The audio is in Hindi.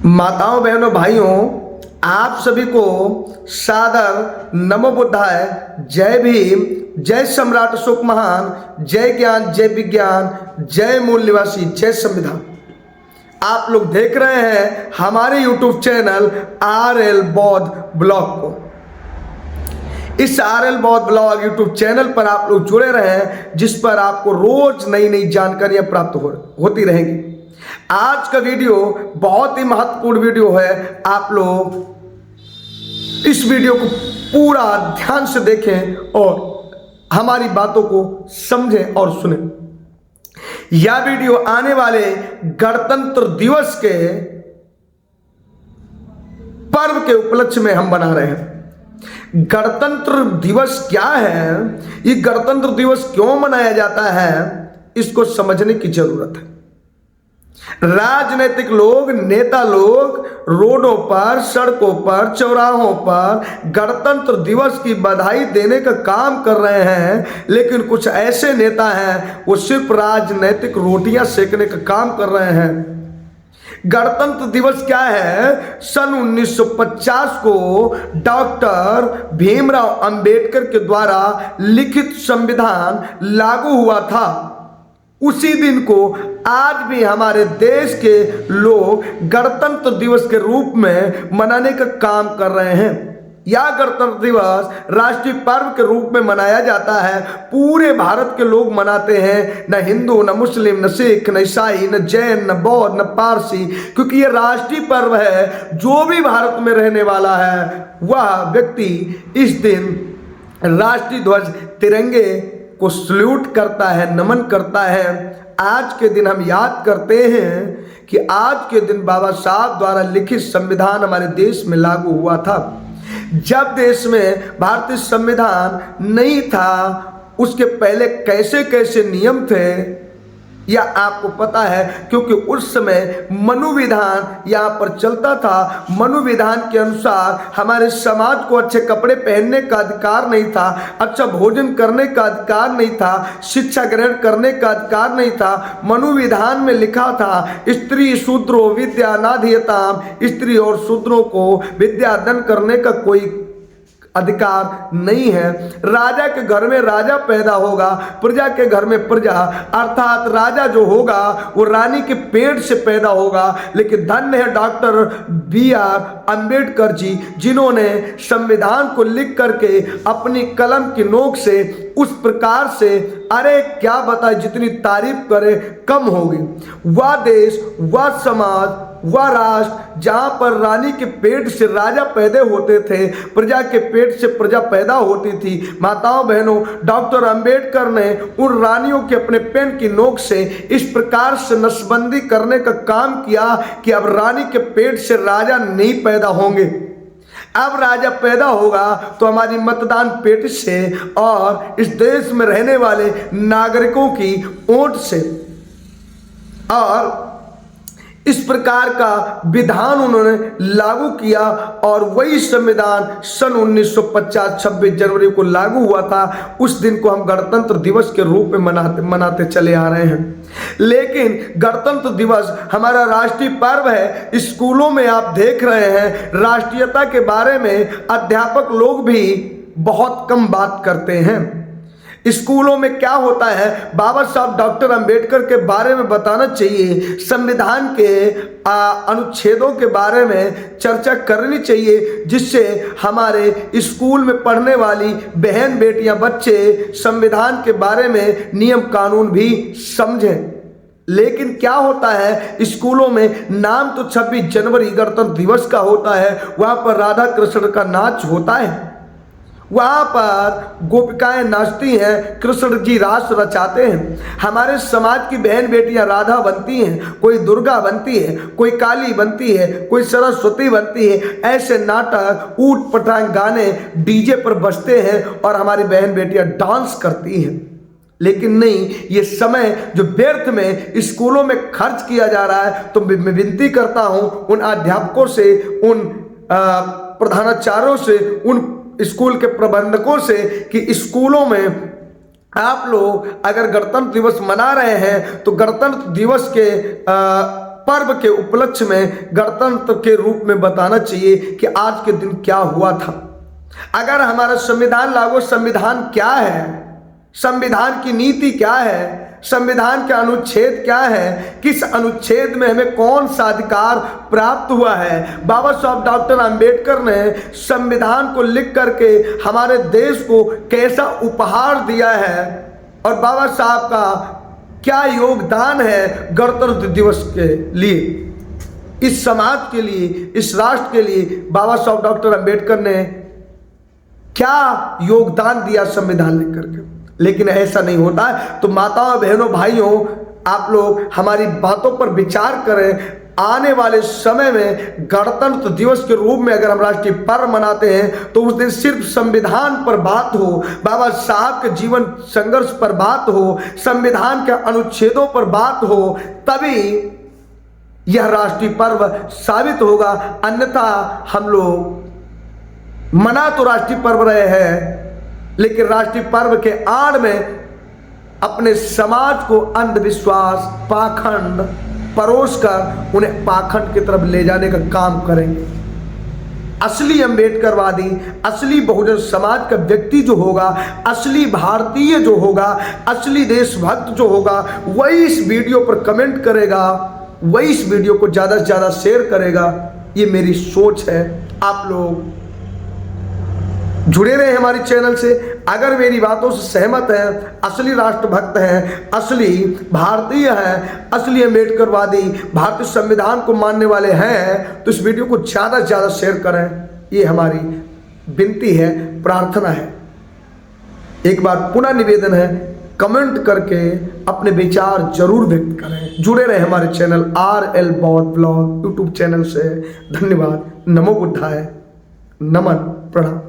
माताओं बहनों भाइयों, आप सभी को सादर नमो बुद्धाय। जय भीम, जय सम्राट अशोक महान, जय ज्ञान, जय विज्ञान, जय मूल निवासी, जय संविधान। आप लोग देख रहे हैं हमारे YouTube चैनल RL बौद्ध ब्लॉग को। इस RL बौद्ध ब्लॉग YouTube चैनल पर आप लोग जुड़े रहे, जिस पर आपको रोज नई नई जानकारियां प्राप्त होती रहेंगी। आज का वीडियो बहुत ही महत्वपूर्ण वीडियो है। आप लोग इस वीडियो को पूरा ध्यान से देखें और हमारी बातों को समझें और सुनें। यह वीडियो आने वाले गणतंत्र दिवस के पर्व के उपलक्ष्य में हम बना रहे हैं। गणतंत्र दिवस क्या है, ये गणतंत्र दिवस क्यों मनाया जाता है, इसको समझने की जरूरत है। राजनीतिक लोग, नेता लोग रोडों पर, सड़कों पर, चौराहों पर गणतंत्र दिवस की बधाई देने का काम कर रहे हैं, लेकिन कुछ ऐसे नेता हैं वो सिर्फ राजनीतिक रोटियां सेकने का काम कर रहे हैं। गणतंत्र दिवस क्या है? सन 1950 को डॉक्टर भीमराव अंबेडकर के द्वारा लिखित संविधान लागू हुआ था। उसी दिन को आज भी हमारे देश के लोग गणतंत्र दिवस के रूप में मनाने का काम कर रहे हैं। यह गणतंत्र दिवस राष्ट्रीय पर्व के रूप में मनाया जाता है। पूरे भारत के लोग मनाते हैं, न हिंदू, न मुस्लिम, न सिख, न ईसाई, न जैन, न बौद्ध, न पारसी, क्योंकि यह राष्ट्रीय पर्व है। जो भी भारत में रहने वाला है वह व्यक्ति इस दिन राष्ट्रीय ध्वज, तिरंगे को सल्यूट करता है, नमन करता है। आज के दिन हम याद करते हैं कि आज के दिन बाबा साहब द्वारा लिखित संविधान हमारे देश में लागू हुआ था। जब देश में भारतीय संविधान नहीं था, उसके पहले कैसे कैसे नियम थे या आपको पता है, क्योंकि उस समय मनु विधान यहाँ पर चलता था। मनु विधान के अनुसार हमारे समाज को अच्छे कपड़े पहनने का अधिकार नहीं था, अच्छा भोजन करने का अधिकार नहीं था, शिक्षा ग्रहण करने का अधिकार नहीं था। मनु विधान में लिखा था, स्त्री शूद्रो विद्या नाधीयताम, स्त्री और शूद्रों को विद्या दान करने का कोई अधिकार नहीं है। राजा के घर में राजा पैदा होगा, प्रजा के घर में प्रजा, अर्थात राजा जो होगा वो रानी के पेट से पैदा होगा। लेकिन धन्य है डॉक्टर BR अंबेडकर जी, जिन्होंने संविधान को लिख करके अपनी कलम की नोक से उस प्रकार से, अरे क्या बताए, जितनी तारीफ करे कम होगी। वह देश, वह समाज, वह राष्ट्र जहां पर रानी के पेट से राजा पैदा होते थे, प्रजा के पेट से प्रजा पैदा होती थी। माताओं बहनों, डॉक्टर अंबेडकर ने उन रानियों के अपने पेन की नोक से इस प्रकार से नसबंदी करने का काम किया कि अब रानी के पेट से राजा नहीं पैदा होंगे। अब राजा पैदा होगा तो हमारी मतदान पेट से और इस देश में रहने वाले नागरिकों की वोट से। और इस प्रकार का विधान उन्होंने लागू किया और वही संविधान सन 1950 26 जनवरी को लागू हुआ था। उस दिन को हम गणतंत्र दिवस के रूप में मनाते चले आ रहे हैं। लेकिन गणतंत्र दिवस हमारा राष्ट्रीय पर्व है। स्कूलों में आप देख रहे हैं राष्ट्रीयता के बारे में अध्यापक लोग भी बहुत कम बात करते हैं। स्कूलों में क्या होता है, बाबा साहब डॉक्टर अंबेडकर के बारे में बताना चाहिए, संविधान के अनुच्छेदों के बारे में चर्चा करनी चाहिए, जिससे हमारे स्कूल में पढ़ने वाली बहन बेटियां, बच्चे संविधान के बारे में नियम कानून भी समझें। लेकिन क्या होता है, स्कूलों में नाम तो 26 जनवरी गणतंत्र दिवस का होता है, वहां पर राधा कृष्ण का नाच होता है, वहां पर गोपिकाएं नाचती हैं, कृष्ण जी रास रचाते हैं। हमारे समाज की बहन बेटियां राधा बनती हैं, कोई दुर्गा बनती है, कोई काली बनती है, कोई सरस्वती बनती है। ऐसे नाटक, ऊट पटांग गाने डीजे पर बजते हैं और हमारी बहन बेटियां डांस करती हैं। लेकिन नहीं, ये समय जो व्यर्थ में स्कूलों में खर्च किया जा रहा है, तो मैं विनती करता हूं उन अध्यापकों से, उन प्रधानाचार्यों से, उन स्कूल के प्रबंधकों से कि स्कूलों में आप लोग अगर गणतंत्र दिवस मना रहे हैं तो गणतंत्र दिवस के पर्व के उपलक्ष्य में गणतंत्र के रूप में बताना चाहिए कि आज के दिन क्या हुआ था। अगर हमारा संविधान लागू, संविधान क्या है, संविधान की नीति क्या है, संविधान के अनुच्छेद क्या है, किस अनुच्छेद में हमें कौन सा अधिकार प्राप्त हुआ है। बाबा साहब डॉक्टर अंबेडकर ने संविधान को लिख करके हमारे देश को कैसा उपहार दिया है और बाबा साहब का क्या योगदान है गणतंत्र दिवस के लिए, इस समाज के लिए, इस राष्ट्र के लिए बाबा साहब डॉक्टर अंबेडकर ने क्या योगदान दिया संविधान लिख करके। लेकिन ऐसा नहीं होता है। तो माताओं, बहनों, भाइयों, आप लोग हमारी बातों पर विचार करें। आने वाले समय में गणतंत्र दिवस के रूप में अगर हम राष्ट्रीय पर्व मनाते हैं तो उस दिन सिर्फ संविधान पर बात हो, बाबा साहब के जीवन संघर्ष पर बात हो, संविधान के अनुच्छेदों पर बात हो, तभी यह राष्ट्रीय पर्व साबित होगा। अन्यथा हम लोग मना तो राष्ट्रीय पर्व रहे हैं, लेकिन राष्ट्रीय पर्व के आड़ में अपने समाज को अंधविश्वास, पाखंड परोसकर उन्हें पाखंड की तरफ ले जाने का काम करेंगे। असली अंबेडकरवादी, असली बहुजन समाज का व्यक्ति जो होगा, असली भारतीय जो होगा, असली देशभक्त जो होगा, वही इस वीडियो पर कमेंट करेगा, वही इस वीडियो को ज़्यादा से ज़्यादा शेयर करेगा। ये मेरी सोच है। आप लोग जुड़े रहे हमारे चैनल से। अगर मेरी बातों से सहमत हैं, असली राष्ट्रभक्त हैं, असली भारतीय हैं, असली अम्बेडकरवादी, भारतीय संविधान को मानने वाले हैं, तो इस वीडियो को ज़्यादा से ज़्यादा शेयर करें। ये हमारी विनती है, प्रार्थना है। एक बार पुनः निवेदन है, कमेंट करके अपने विचार जरूर व्यक्त करें। जुड़े रहे हमारे चैनल RL बौद्ध ब्लॉग यूट्यूब चैनल से। धन्यवाद। नमो बुद्धाय। नमन प्रणाम।